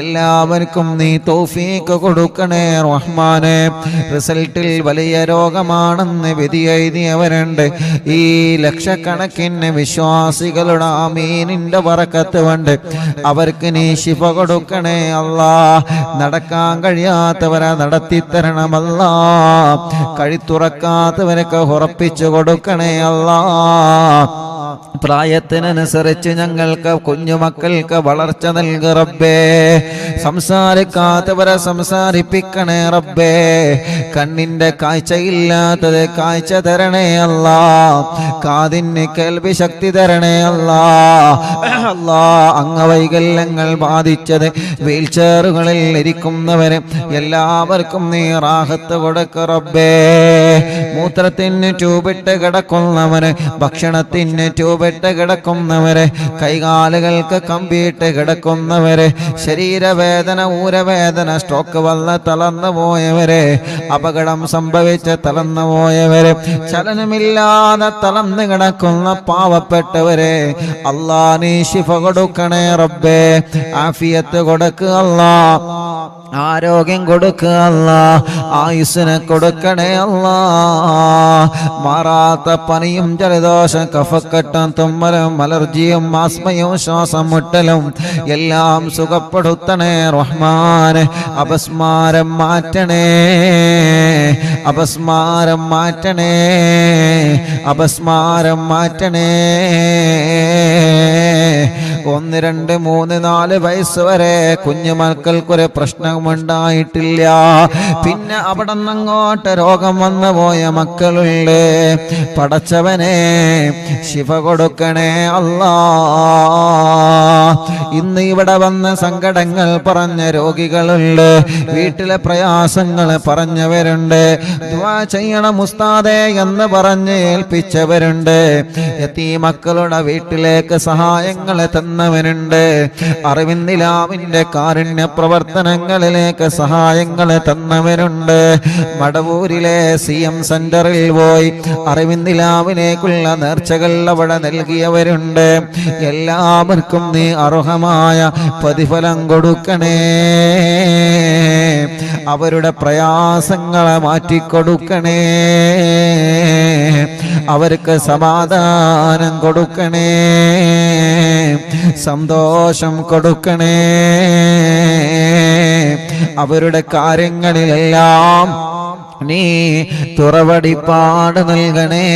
എല്ലാവർക്കും നീ തൗഫീഖ് കൊടുക്കണേ റഹ്മാനെ. റിസൾട്ടിൽ വലിയ രോഗമാണെന്ന് വിധി എഴുതിയവരുണ്ട്. ഈ ലക്ഷക്കണക്കിന് വിശ്വാസികളുടെ ആമീനിന്റെ ബറക്കത്ത് കൊണ്ട് അവർക്ക് നീ ശിഫ കൊടുക്കണേ അല്ലാ. നടക്കാൻ കഴിയാത്തവരെ നടത്തിത്തരണമല്ലാ. കഴുത്തുറക്കാത്തവരൊക്കെ ഉറപ്പിച്ചു കൊടുക്കണേ അല്ലാ. പ്രായത്തിനനുസരിച്ച് ഞങ്ങൾക്ക് കുഞ്ഞുമക്കൾക്ക് വളർച്ച നൽകു റബ്ബേ. സംസാരിക്കാത്തവരെ സംസാരിപ്പിക്കണേ റബ്ബേ. കണ്ണിന്റെ കാഴ്ചയില്ലാത്തത് കാഴ്ച തരണേ അല്ലാ. കാതിന് കേൾവി ശക്തി തരണേ അല്ലാ. അല്ലാ, അംഗവൈകല്യങ്ങൾ ബാധിച്ചത്, വീൽ ചെയറുകളിൽ ഇരിക്കുന്നവര് എല്ലാവർക്കും നീ റാഹത്ത് കൊടുക്ക റബ്ബേ. മൂത്രത്തിന് ട്യൂബിട്ട് കിടക്കുന്നവര്, ഭക്ഷണത്തിന് ട്യൂബിട്ട് കിടക്കുന്നവര്, കൈകാലുകൾക്ക് കമ്പിയിട്ട് കിടക്കുന്നവര്, ശരീരവേദന, ഊരവേദന, സ്ട്രോക്ക് വന്ന് തളർന്നു പോയവര്, അപകടം സംഭവിച്ച് തളർന്നു പോയവര്, ചലനമില്ലാതെ തളർന്നു കിടക്കുന്ന പാവപ്പെട്ടവരെ അല്ലാ നീ ശിഫ കൊടുക്കണേ റബ്ബേ. ആഫിയത്ത് കൊടുക്കുക അല്ലാ. ആരോഗ്യം കൊടുക്കുക അല്ലാ. ആയുസ്സിനെ കൊടുക്കണേ അല്ലാ. മാറാത്ത പനിയും ജലദോഷം കഫക്കെട്ടും തുമ്മലും അലർജിയും ആസ്മയും ശ്വാസം മുട്ടലും എല്ലാം സുഖപ്പെടുത്തണേ റഹ്മാനെ. അപസ്മാരം മാറ്റണേ, അപസ്മാരം മാറ്റണേ, അപസ്മാരം മാറ്റണേ. 1, 2, 3, 4 വയസ്സ് വരെ കുഞ്ഞുമക്കൾക്കൊരു പ്രശ്നമുണ്ടായിട്ടില്ല. പിന്നെ അവിടെ നിന്നങ്ങോട്ട് രോഗം വന്നു പോയ മക്കളുണ്ട്. പടച്ചവനെ ശിഫ കൊടുക്കണേ അല്ലാ. ഇന്ന് ഇവിടെ വന്ന് സങ്കടങ്ങൾ പറഞ്ഞ രോഗികളുണ്ട്, വീട്ടിലെ പ്രയാസങ്ങൾ പറഞ്ഞവരുണ്ട്, ദുആ ചെയ്യണം ഉസ്താദേ എന്ന് പറഞ്ഞ് ഏൽപ്പിച്ചവരുണ്ട്, യതീമക്കളുടെ വീട്ടിലേക്ക് സഹായങ്ങൾ തന്നവരുണ്ട്, അറിവിന്ദിലാവിന്റെ കാരുണ്യ പ്രവർത്തനങ്ങളിലേക്ക് സഹായങ്ങൾ തന്നവരുണ്ട്. മടവൂരിലെ CM സെന്ററിൽ പോയി അറിവിന്ദിലാവിലേക്കുള്ള നേർച്ചകൾ അവിടെ നൽകിയവരുണ്ട്. എല്ലാവർക്കും നീ അർഹമായ പ്രതിഫലം കൊടുക്കണേ. അവരുടെ പ്രയാസങ്ങളെ മാറ്റിക്കൊടുക്കണേ. അവർക്ക് സമാധാനം കൊടുക്കണേ, സന്തോഷം കൊടുക്കണേ. അവരുടെ കാര്യങ്ങളിലെല്ലാം നീ തുറവടിപ്പാട് നൽകണേ.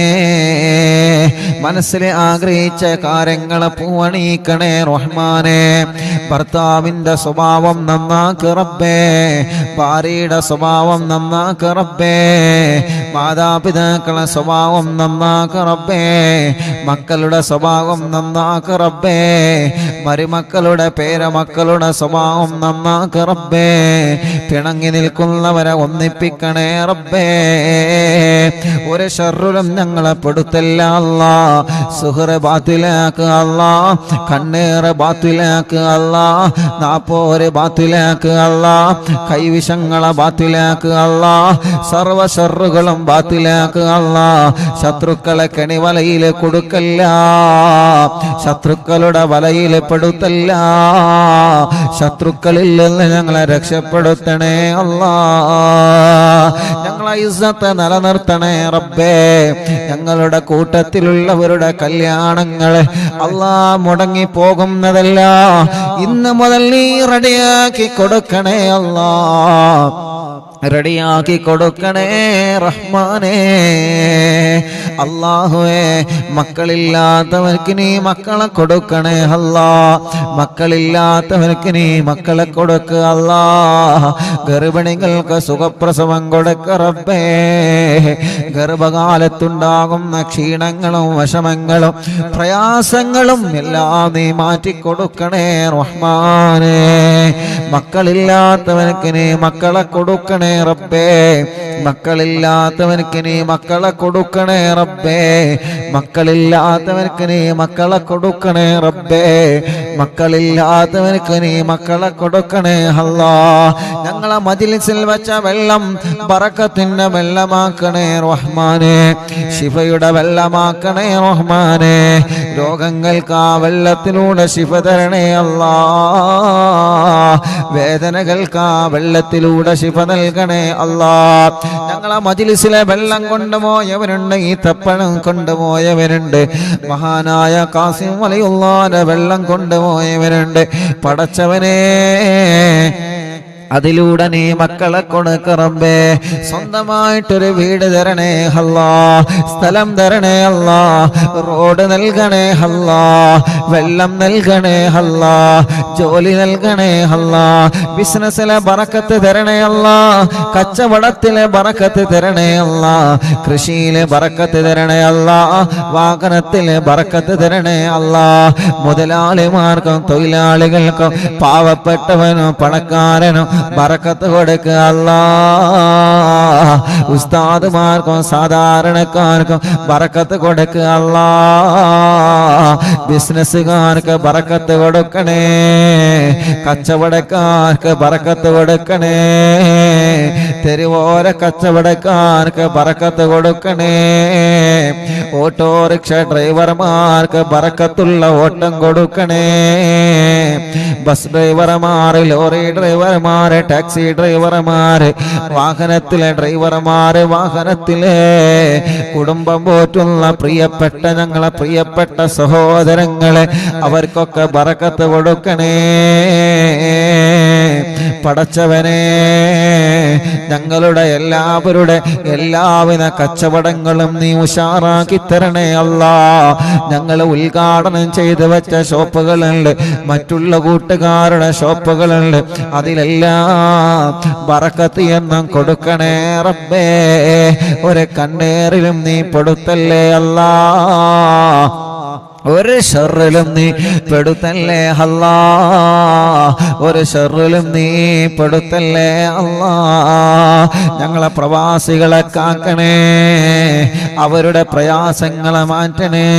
മനസ്സിൽ ആഗ്രഹിച്ച കാര്യങ്ങളെ പൂവണിക്കണേ റഹ്മാനെ. ഭർത്താവിന്റെ സ്വഭാവം നന്നാക്ക് റബ്ബേ, ഭാര്യയുടെ സ്വഭാവം നന്നാക്ക് റബ്ബേ, മാതാപിതാക്കളുടെ സ്വഭാവം നന്നാക്ക് റബ്ബേ, മക്കളുടെ സ്വഭാവം നന്നാക്ക് റബ്ബേ, മരുമക്കളുടെ പേരമക്കളുടെ സ്വഭാവം നന്നാക്ക് റബ്ബേ. പിണങ്ങി നിൽക്കുന്നവരെ ഒന്നിപ്പിക്കണേ റബ്ബേ. ഒരു ശർറുലും ഞങ്ങളെ പെടുത്തല്ല അല്ലാ. സുഹൃ ബാത്തിലാക്ക് അല്ലാ, കണ്ണേറ് ബാത്തിലാക്ക് അല്ലാ, നാപ്പോര് ബാത്തിലാക്ക് അല്ലാ, കൈവിഷങ്ങളെ ബാത്തിലാക്ക് അല്ലാ. സർവ ശർറുകളും ബാത്തിലാക്കുക അല്ലാ. ശത്രുക്കളെ കെണിവലയിൽ കൊടുക്കല്ല, ശത്രുക്കളുടെ വലയിൽ പെടുത്തല്ല. ശത്രുക്കളിൽ നിന്ന് ഞങ്ങളെ രക്ഷപ്പെടുത്തണേ അല്ലാ. ഞങ്ങളെ ഇസ്സത്ത് നിലനിർത്തണേ റബ്ബേ. ഞങ്ങളുടെ കൂട്ടത്തിലുള്ളവരുടെ കല്യാണങ്ങളെ അല്ലാ മുടങ്ങി പോകുന്നതല്ല, ഇന്ന് മുതൽ നീ റെഡിയാക്കി കൊടുക്കണേ അല്ലാ, റെഡിയാക്കി കൊടുക്കണേ റഹ്മാനേ. അല്ലാഹുവേ, മക്കളില്ലാത്തവർക്ക് നീ മക്കളെ കൊടുക്കണേ അല്ലാ, മക്കളില്ലാത്തവർക്ക് നീ മക്കളെ കൊടുക്കുക അല്ലാ. ഗർഭിണികൾക്ക് സുഖപ്രസവം കൊടുക്ക റബ്ബേ. ഗർഭകാലത്തുണ്ടാകുന്ന ക്ഷീണങ്ങളും വിഷമങ്ങളും പ്രയാസങ്ങളും എല്ലാം നീ മാറ്റിക്കൊടുക്കണേ റഹ്മാനേ. മക്കളില്ലാത്തവർക്ക് നീ മക്കളെ കൊടുക്കണേ റബ്ബേ. മക്കളില്ലാത്തവർക്ക് നീ മക്കളെ കൊടുക്കണേ റബ്ബേ. മക്കളില്ലാത്തവർക്ക് നീ മക്കളെ കൊടുക്കണേ റബ്ബേ. മക്കളില്ലാത്തവർക്ക് നീ മക്കളെ കൊടുക്കണേ അല്ലാ. ഞങ്ങളെ മജ്‌ലിസിൽ വെച്ച വെള്ളം ബറക്കത്തിന്റെ വെള്ളമാക്കണേ റഹ്മാനേ. ശിഫയുടെ വെള്ളമാക്കണേ റഹ്മാനേ. രോഗങ്ങൾക്ക് ആ വെള്ളത്തിലൂടെ ശിഫ തരണേ അല്ലാ. വേദനകൾക്ക് ആ വെള്ളത്തിലൂടെ ശിഫ നൽകണേ അല്ലാ. ഞങ്ങളെ മജ്‌ലിസിലെ വെള്ളം കൊണ്ടുപോയവരുണ്ട്, ഈ തപ്പണം കൊണ്ടുപോയവരുണ്ട്, മഹാനായ ഖാസിം വലിയുള്ളാന്റെ വെള്ളം കൊണ്ടുപോയവരുണ്ട്. പടച്ചവനേ, അതിലൂടെ നീ മക്കളെ കൊടുക്ക റബ്ബേ. സ്വന്തമായിട്ടൊരു വീട് തരണേ അല്ലാ, സ്ഥലം തരണേ അല്ലാ, റോഡ് നൽകണേ അല്ലാ, വെള്ളം നൽകണേ അല്ലാ, ജോലി നൽകണേ അല്ലാ, ബിസിനസ്സിലെ ബറക്കത്ത് തരണേ അല്ലാ, കച്ചവടത്തിലെ ബറക്കത്ത് തരണേ അല്ലാ, കൃഷിയിലെ ബറക്കത്ത് തരണേ അല്ലാ, വാഹനത്തിലെ ബറക്കത്ത് തരണേ അല്ലാ. മുതലാളിമാർക്കും തൊഴിലാളികൾക്കും പാവപ്പെട്ടവനും പണക്കാരനും ബറക്കത്ത് കൊടുക്കുക അല്ലാ. ഉസ്താദുമാർക്കും സാധാരണക്കാർക്കും ബറക്കത്ത് കൊടുക്കുക അല്ലാ. ബിസിനസ്സുകാർക്ക് ബറക്കത്ത് കൊടുക്കണേ, കച്ചവടക്കാർക്ക് ബറക്കത്ത് കൊടുക്കണേ, തെരുവോര കച്ചവടക്കാർക്ക് ബറക്കത്ത് കൊടുക്കണേ, ഓട്ടോറിക്ഷ ഡ്രൈവർമാർക്ക് ബറക്കത്തുള്ള ഓട്ടം കൊടുക്കണേ, ബസ് ഡ്രൈവർമാർ, ലോറി ഡ്രൈവർമാർ, ടാക്സി ഡ്രൈവർമാര്, വാഹനത്തിലെ ഡ്രൈവർമാര്, വാഹനത്തിലെ കുടുംബം പോറ്റുന്ന പ്രിയപ്പെട്ട ഞങ്ങളെ പ്രിയപ്പെട്ട സഹോദരങ്ങളെ അവർക്കൊക്കെ ബറക്കത്ത് കൊടുക്കണേ പടച്ചവനെ. ഞങ്ങളുടെ എല്ലാവരുടെ എല്ലാവിധ കച്ചവടങ്ങളും നീ ഉഷാറാക്കി തരണേ അല്ലാ. ഞങ്ങൾ ഉദ്ഘാടനം ചെയ്ത് വെച്ച ഷോപ്പുകളുണ്ട്, മറ്റുള്ള കൂട്ടുകാരുടെ ഷോപ്പുകളുണ്ട്, അതിലെല്ലാം ബറക്കത്ത് എന്നും കൊടുക്കണേ റബ്ബേ. ഒരു കണ്ണേറിലും നീ പെടുത്തല്ലേ അല്ലാ, ഒരു ഷർറിലും നീ പെടുത്തല്ലേ അല്ലാ, ഒരു ഷർറിലും നീ പെടുത്തല്ലേ അല്ലാ. ഞങ്ങളെ പ്രവാസികളെ കാക്കണേ, അവരുടെ പ്രയാസങ്ങളെ മാറ്റണേ,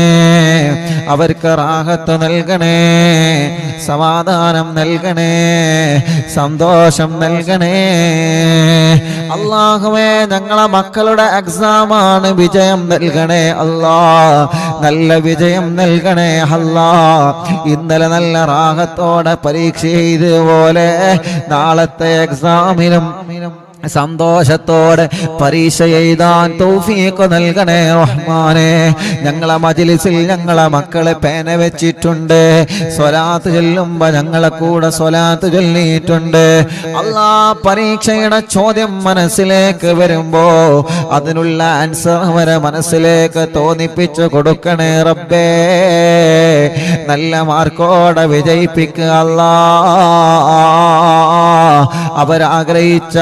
അവർക്ക് റാഹത്ത് നൽകണേ, സമാധാനം നൽകണേ, സന്തോഷം നൽകണേ. അല്ലാഹുവേ, ഞങ്ങളെ മക്കളുടെ എക്സാമാണ്, വിജയം നൽകണേ അല്ലാ, നല്ല വിജയം നൽകണേ അല്ലാ. ഇന്നലെ നല്ല റാഹത്തോടെ പരീക്ഷ ചെയ്തതുപോലെ നാളത്തെ എക്സാമിനും സന്തോഷത്തോടെ പരീക്ഷ എഴുതാൻ തൗഫീഖ് നൽകണേ റഹ്മാനേ. ഞങ്ങളെ മജ്‌ലിസിൽ ഞങ്ങളെ മക്കളെ പേന വെച്ചിട്ടുണ്ട്, സ്വലാത്ത് ചൊല്ലുമ്പോ ഞങ്ങളെ കൂടെ സ്വലാത്ത് ചൊല്ലിയിട്ടുണ്ട്. അല്ലാ, പരീക്ഷയുടെ ചോദ്യം മനസ്സിലേക്ക് വരുമ്പോ അതിനുള്ള ആൻസർ അവരെ മനസ്സിലേക്ക് തോന്നിപ്പിച്ചു കൊടുക്കണേ റബ്ബേ. നല്ല മാർക്കോടെ വിജയിപ്പിക്കുക അല്ലാ. അവരാഗ്രഹിച്ച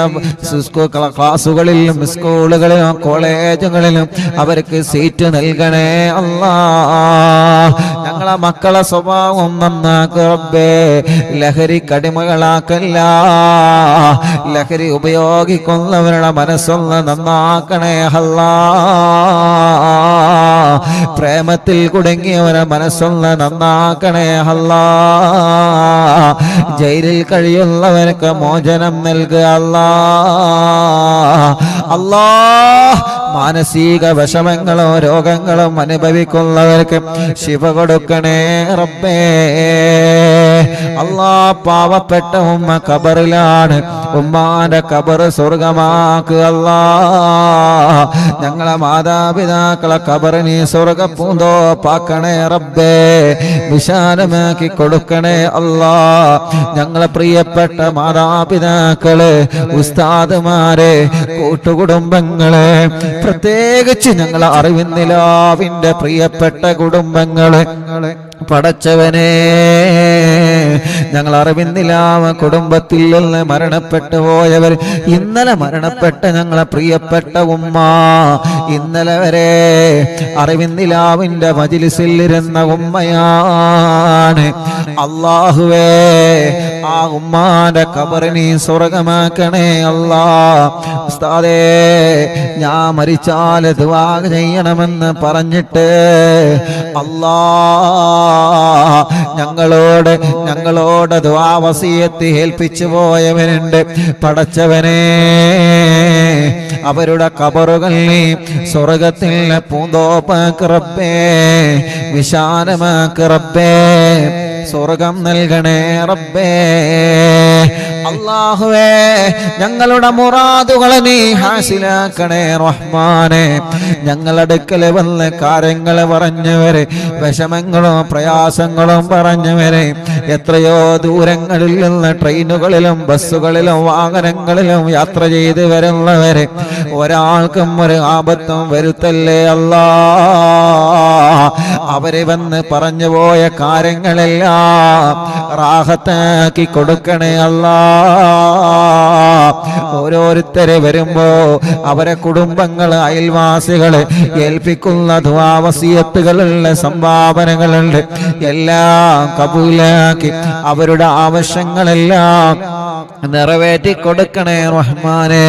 ക്ലാസുകളിലും സ്കൂളുകളിലും കോളേജുകളിലും അവർക്ക് സീറ്റ് നൽകണേ അല്ലാ. ഞങ്ങളെ മക്കളെ സ്വഭാവം നന്നാക്കുക റബ്ബേ. ലഹരി കടിമകളാക്കല്ല, ലഹരി ഉപയോഗിക്കുന്നവരുടെ മനസ്സൊന്ന് നന്നാക്കണേ അല്ലാ. പ്രേമത്തിൽ കുടുങ്ങിയവരെ മനസ്സൊന്ന് നന്നാക്കണേ അല്ലാ. ജയിലിൽ കഴിയുന്നവർക്ക് മോചനം നൽകുക അല്ലാ. അല്ലാ, മാനസിക വിഷമങ്ങളും രോഗങ്ങളും അനുഭവിക്കുന്നവർക്ക് ശിഫ കൊടുക്കണേ റബ്ബേ. അല്ലാ, പാവപ്പെട്ട ഉമ്മ ഖബറിലാണ്, ഉമ്മാന്റെ ഖബർ സ്വർഗമാക്കുക അല്ലാ. ഞങ്ങളെ മാതാപിതാക്കളെ ഖബർ നീ സ്വർഗ പൂന്തോപ്പാക്കണേ റബ്ബേ, വിശാലമാക്കി കൊടുക്കണേ അല്ലാ. ഞങ്ങളെ പ്രിയപ്പെട്ട മാതാപിതാക്കള്, ഉസ്താദുമാരെ, കൂട്ടുകുടുംബങ്ങളെ, പ്രത്യേകിച്ച് ഞങ്ങളെ അറിവിന്നിലാവിന്റെ പ്രിയപ്പെട്ട കുടുംബങ്ങളെ പടച്ചവനെ, ഞങ്ങൾ അറിവിന്നിലാവ കുടുംബത്തിൽ നിന്ന് മരണപ്പെട്ടു പോയവർ, ഇന്നലെ മരണപ്പെട്ട ഞങ്ങളെ പ്രിയപ്പെട്ട ഉമ്മ, ഇന്നലെ വരെ അറിവിന്നിലാവിന്റെ മജ്‌ലിസിലിരുന്ന ഉമ്മയാണ്. അല്ലാഹുവേ, ആ ഉമ്മാന്റെ ഖബറിനെ സ്വർഗമാക്കണേ അല്ലാ. ഉസ്താദേ, ഞാൻ മരിച്ചാൽ ദുആ ചെയ്യണമെന്ന് പറഞ്ഞിട്ട് അല്ലാ ഞങ്ങളോട് ദുആ വസിയത്ത് ഏൽപ്പിച്ചു പോയവനുണ്ട്. പടച്ചവനെ, അവരുടെ ഖബറുകളിൽ സ്വർഗത്തിലെ പൂന്തോപ്പാക്ക് റബ്ബേ, വിശാലമാക്ക് റബ്ബേ, സ്വർഗം നൽകണേ റബ്ബേ. അല്ലാഹുവേ, ഞങ്ങളുടെ മുറാദുകളെ നീ ഹാസിലാക്കണേ റഹ്മാനെ. ഞങ്ങളടുക്കല് വന്ന് കാര്യങ്ങൾ പറഞ്ഞവരെ, വിഷമങ്ങളും പ്രയാസങ്ങളും പറഞ്ഞവരെ, എത്രയോ ദൂരങ്ങളിൽ നിന്ന് ട്രെയിനുകളിലും ബസ്സുകളിലും വാഹനങ്ങളിലും യാത്ര ചെയ്ത് വരുന്നവരെ, ഒരാൾക്കും ഒരു ആപത്തും വരുത്തല്ലേ അല്ലാ. അവരെ വന്ന് പറഞ്ഞു പോയ കാര്യങ്ങളെല്ലാം റാഹത്താക്കി കൊടുക്കണേ അല്ലാ. ഓരോരുത്തരെ വരുമ്പോ അവരെ കുടുംബങ്ങള്, അയൽവാസികള് ഏൽപ്പിക്കുന്ന ദുആ വസിയത്തുകളുള്ള സംഭാവനകളുണ്ട്, എല്ലാം കബൂലാക്കി അവരുടെ ആവശ്യങ്ങളെല്ലാം നിറവേറ്റി കൊടുക്കണേ റഹ്മാനെ.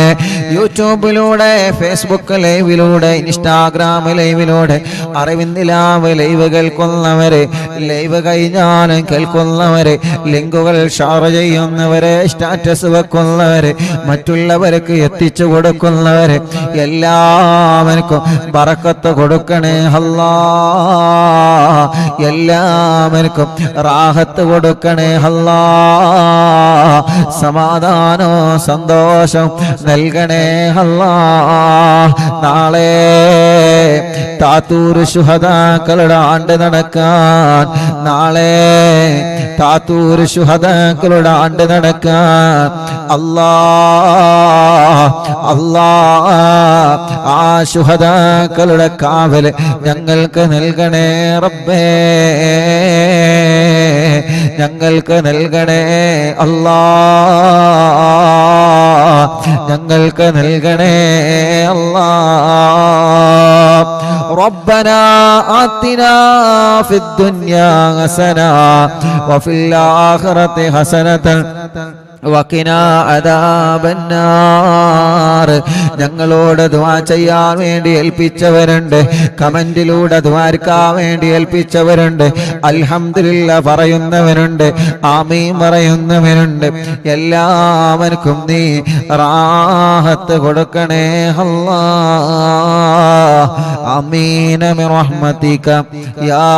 യൂട്യൂബിലൂടെ, ഫേസ്ബുക്ക് ലൈവിലൂടെ, ഇൻസ്റ്റാഗ്രാം ലൈവിലൂടെ, അറിവിന്നിലാവ് ലൈവ് കേൾക്കുന്നവരെ, ലൈവ് കഴിഞ്ഞാലും കേൾക്കുന്നവരെ, ലിങ്കുകൾ ഷെയർ ചെയ്യുന്നവരെ, സ്റ്റാറ്റസ് വെക്കുന്നവരെ, മറ്റുള്ളവർക്ക് എത്തിച്ചു കൊടുക്കുന്നവരെ, എല്ലാവർക്കും ബറക്കത്ത് കൊടുക്കണേ അല്ലാ. എല്ലാവർക്കും റാഹത്ത് കൊടുക്കണേ അല്ലാ. സമാധാനോ സന്തോഷം നൽകണേ അല്ലാ. നാളെ താത്തൂർ ശുഹദാക്കളുടെ ആണ്ട് നടക്കാൻ, നാളെ താത്തൂർ ശുഹദാക്കളുടെ ആണ്ട് നടക്കാൻ അല്ലാ, അല്ലാ, ആ ശുഹദാക്കളുടെ കാവല് ഞങ്ങൾക്ക് നൽകണേ റബ്ബേ, ഞങ്ങൾക്ക് നൽകണേ അല്ലാ, ഞങ്ങൾക്ക് നൽകണേ അല്ലാ. ربنا آتنا في الدنيا حسنة وفي الآخرة حسنة വഖിനാ അദാബന്നാർ. ഞങ്ങളോട് ദുആ ചെയ്യാൻ വേണ്ടി ഏൽപ്പിച്ചവരുണ്ട്, കമന്റിലൂടെ ദുആർക്കാൻ വേണ്ടി ഏൽപ്പിച്ചവരുണ്ട്, അൽഹംദുലില്ലാ പറയുന്നവരുണ്ട്, ആമീൻ പറയുന്നവരുണ്ട്. എല്ലാവർക്കും നീ റാഹത്ത് കൊടുക്കണേ അല്ലാ. ആമീൻ ബിറഹ്മതിക യാ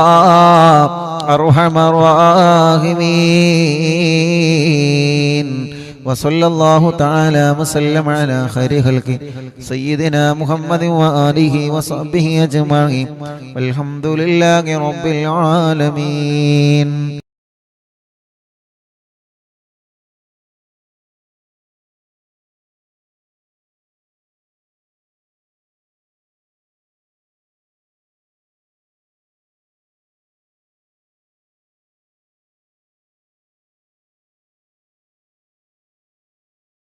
അർഹമർ റഹീമീൻ. وصلى الله تعالى وسلم على خير خلقه سيدنا محمد وآله وصحبه أجمعين والحمد لله رب العالمين.